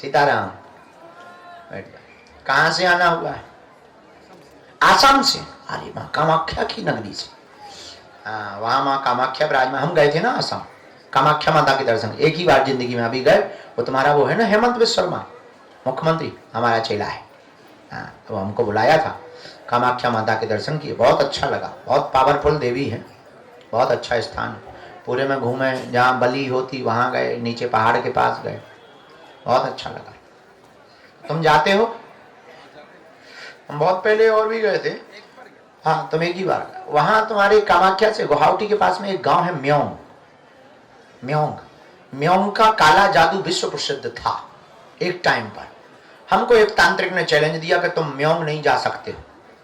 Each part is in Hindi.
सीताराम, बैठ जाओ। कहाँ से आना हुआ है? आसाम से। अरे माँ कामाख्या की नगरी से। हाँ, वहाँ माँ कामाख्या विराजमान। हम गए थे ना आसाम, कामाख्या माता के दर्शन एक ही बार जिंदगी में अभी गए। वो तुम्हारा वो है ना हेमंत बिस्वा शर्मा, मुख्यमंत्री, हमारा चेला है। हाँ, तो हमको बुलाया था, कामाख्या माता के दर्शन किए, बहुत अच्छा लगा। बहुत पावरफुल देवी है, बहुत अच्छा स्थान। पूरे में घूमे, जहाँ बलि होती वहाँ गए, नीचे पहाड़ के पास गए, बहुत अच्छा लगा। तुम जाते हो? हम बहुत पहले और भी गए थे। हाँ, तुम एक ही बार। वहाँ तुम्हारे कामाख्या से गुवाहाटी के पास में एक गांव है म्योंग। म्योंग, म्योंग का काला जादू विश्व प्रसिद्ध था एक टाइम पर। हमको एक तांत्रिक ने चैलेंज दिया कि तुम म्योंग नहीं जा सकते हो,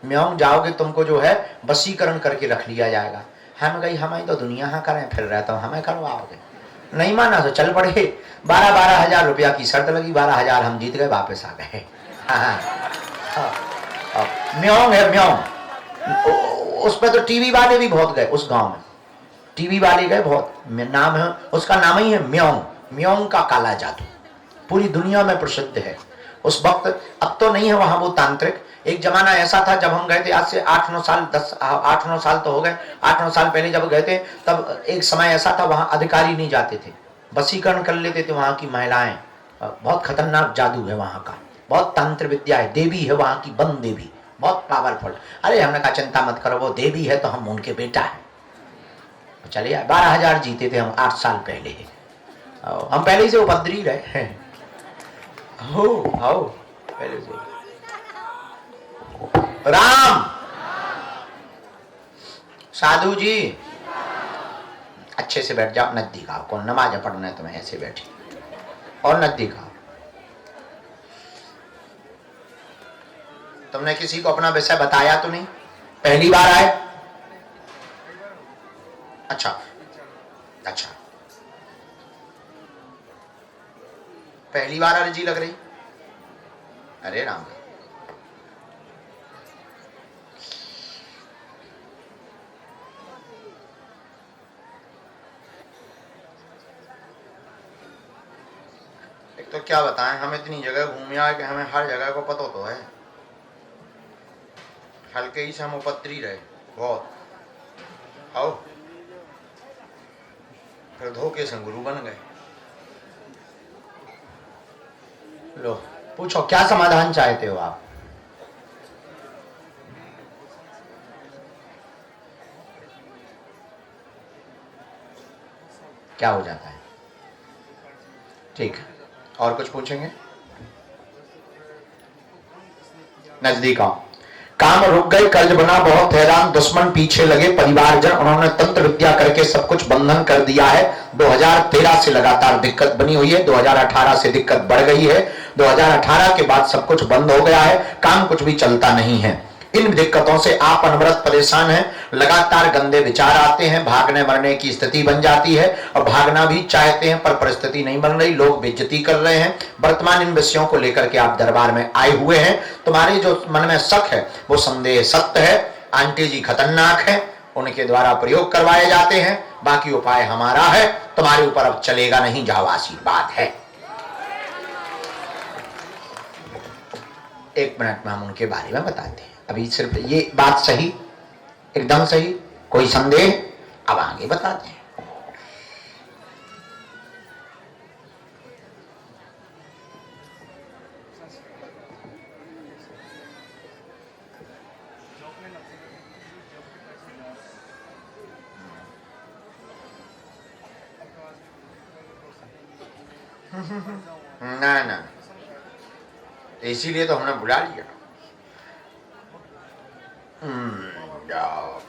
म्योंग जाओगे तुमको जो है वशीकरण करके रख लिया जाएगा। हम गई, हमें तो दुनिया हाँ करें फिर रहता हूँ, हमें करवाओगे? नहीं माना तो चल पड़े। 12-12 हजार रुपया की शर्त लगी, 12 हजार हम जीत गए, वापस आ गए। म्योंग है म्योंग, उस पर तो टीवी वाले भी बहुत गए, उस गांव में टीवी वाले गए बहुत। नाम है उसका, नाम ही है म्योंग, म्योंग का काला जादू, पूरी दुनिया में प्रसिद्ध है उस वक्त। अब तो नहीं है वहां वो तांत्रिक। एक जमाना ऐसा था जब हम गए थे, आज से 8-9 साल, 8-9 साल तो हो गए, 8-9 साल पहले जब गए थे, तब एक समय ऐसा था वहां अधिकारी नहीं जाते थे, वशीकरण कर लेते थे वहां की महिलाएं। बहुत खतरनाक जादू है वहां का, बहुत तंत्र विद्या है। देवी है वहां की, वन देवी, बहुत पावरफुल। अरे हमने कहा चिंता मत करो, वो देवी है तो हम उनके बेटा है। चलिए 12 हजार जीते थे हम 8 साल पहले। हम पहले ही से उपद्री रहे हैं। पहले से। राम, साधु जी अच्छे से बैठ जाओ, नजदीक आओ। कौन नमाज पढ़ना है तुम्हें? ऐसे बैठे और नजदीक आओ। तुमने किसी को अपना विषय बताया तो नहीं? पहली बार आए? अच्छा अच्छा, पहली बार अर्जी लग रही? अरे राम, एक तो क्या बताएं, हम इतनी जगह घूमे आए कि हमें हर जगह को पता तो है। हल्के ही से हम उपद्री रहे बहुत। आओ, फिर धोखे से गुरु बन गए। लो पूछो, क्या समाधान चाहते हो आप? क्या हो जाता है? ठीक है, और कुछ पूछेंगे? नजदीक आओ। काम रुक गए, कर्ज बना बहुत हैरान, दुश्मन पीछे लगे, परिवारजन, उन्होंने तंत्र विद्या करके सब कुछ बंधन कर दिया है। 2013 से लगातार दिक्कत बनी हुई है, 2018 से दिक्कत बढ़ गई है, 2018 के बाद सब कुछ बंद हो गया है, काम कुछ भी चलता नहीं है। इन दिक्कतों से आप अनवरत परेशान हैं, लगातार गंदे विचार आते हैं, भागने मरने की स्थिति बन जाती है, और भागना भी चाहते हैं पर परिस्थिति नहीं बन रही, लोग बेइज्जती कर रहे हैं। वर्तमान इन विषयों को लेकर के आप दरबार में आए हुए हैं। तुम्हारे जो मन में शक है वो संदेह सत्य है। आंटी जी खतरनाक है, उनके द्वारा प्रयोग करवाए जाते हैं, बाकी उपाय हमारा है, तुम्हारे ऊपर अब चलेगा नहीं, जाओ, आशीर्वाद है। 1 मिनट में हम उनके बारे में बताते हैं। अभी सिर्फ ये बात सही, एकदम सही, कोई संदेह? अब आगे बताते हैं। ना ना, इसीलिए तो हमने बुला लिया।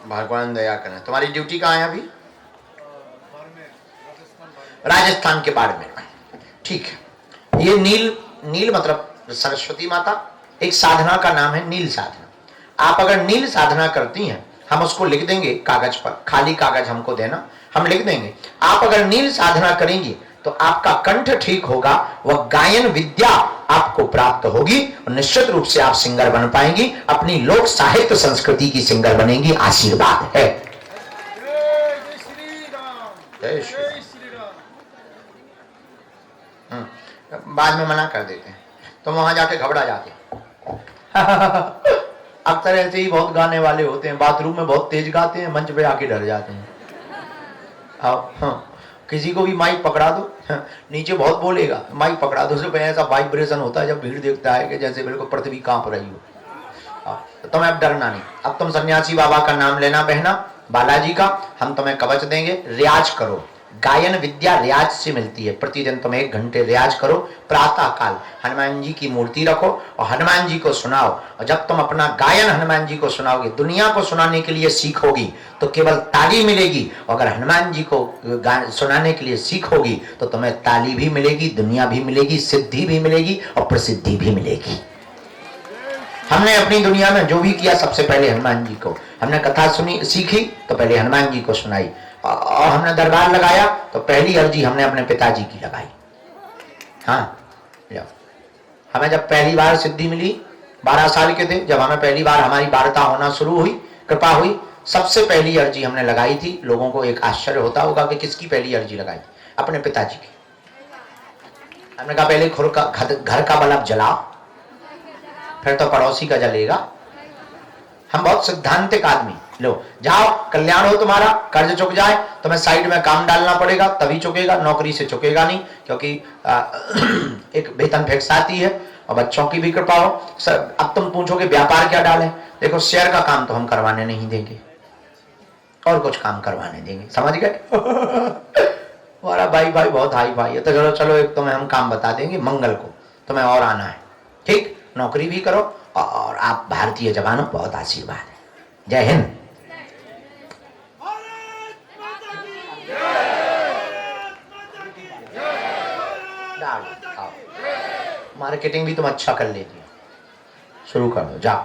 भगवान दया करें। तुम्हारी ड्यूटी कहाँ है अभी? राजस्थान के बाड़मेर में। ठीक है, ये नील मतलब सरस्वती माता, एक साधना का नाम है नील साधना। आप अगर नील साधना करती हैं, हम उसको लिख देंगे कागज पर, खाली कागज हमको देना, हम लिख देंगे। आप अगर नील साधना करेंगी तो आपका कंठ ठीक होगा, वह गायन विद्या आपको प्राप्त होगी, और निश्चित रूप से आप सिंगर बन पाएंगी, अपनी लोक साहित्य संस्कृति की सिंगर बनेंगी। आशीर्वाद है। जय श्री राम। बाद में मना कर देते हैं, तो वहां जाके घबरा जाते हैं। अक्सर ऐसे ही बहुत गाने वाले होते हैं, बाथरूम में बहुत तेज गाते हैं, मंच पे आके डर जाते हैं। अब किसी को भी माइक पकड़ा दो, नीचे बहुत बोलेगा, माइक पकड़ा दो, उसमें ऐसा वाइब्रेशन होता है जब भीड़ देखता है कि जैसे बिल्कुल पृथ्वी कांप रही हो। तो तुम्हें अब डरना नहीं। अब तुम सन्यासी बाबा का नाम लेना बहना, बालाजी का, हम तुम्हें कवच देंगे। रियाज करो, गायन विद्या रियाज से मिलती है। प्रतिदिन तुम 1 घंटे रियाज करो। प्रातः काल हनुमान जी की मूर्ति रखो और हनुमान जी को सुनाओ। और जब तुम अपना गायन हनुमान जी को सुनाओगे, दुनिया को सुनाने के लिए सीखोगी तो केवल ताली मिलेगी, और अगर हनुमान जी को सुनाने के लिए सीखोगी तो तुम्हें ताली भी मिलेगी, दुनिया भी मिलेगी, सिद्धि भी मिलेगी और प्रसिद्धि भी मिलेगी। हमने अपनी दुनिया में जो भी किया सबसे पहले हनुमान जी को, हमने कथा सुनी सीखी तो पहले हनुमान जी को सुनाई, और हमने दरबार लगाया तो पहली अर्जी हमने अपने पिताजी की लगाई। हाँ, हमें जब पहली बार सिद्धि मिली 12 साल के थे, जब हमें पहली बार हमारी वार्ता होना शुरू हुई, कृपा हुई, सबसे पहली अर्जी हमने लगाई थी। लोगों को एक आश्चर्य होता होगा कि किसकी पहली अर्जी लगाई थी? अपने पिताजी की। हमने कहा पहले घर का बल्ब जलाओ, फिर तो पड़ोसी का जलेगा। हम बहुत सिद्धांतिक आदमी। लो जाओ, कल्याण हो तुम्हारा, कर्ज चुक जाए, तुम्हें साइड में काम डालना पड़ेगा तभी चुकेगा, नौकरी से चुकेगा नहीं, क्योंकि एक वेतन फिक्स आती है और बच्चों की भी कृपा हो। सर अब तुम पूछोगे व्यापार क्या डालें? देखो शेयर का काम तो हम करवाने नहीं देंगे, और कुछ काम करवाने देंगे, समझ गए? हमारा भाई बहुत हाई भाई है, तो चलो चलो एक तुम्हें हम काम बता देंगे, मंगल को तुम्हें और आना है, ठीक? नौकरी भी करो, और आप भारतीय जवानों बहुत आशीर्वाद है। जय हिंद। मार्केटिंग भी तुम अच्छा कर लेती हो, शुरू कर दो, जाओ।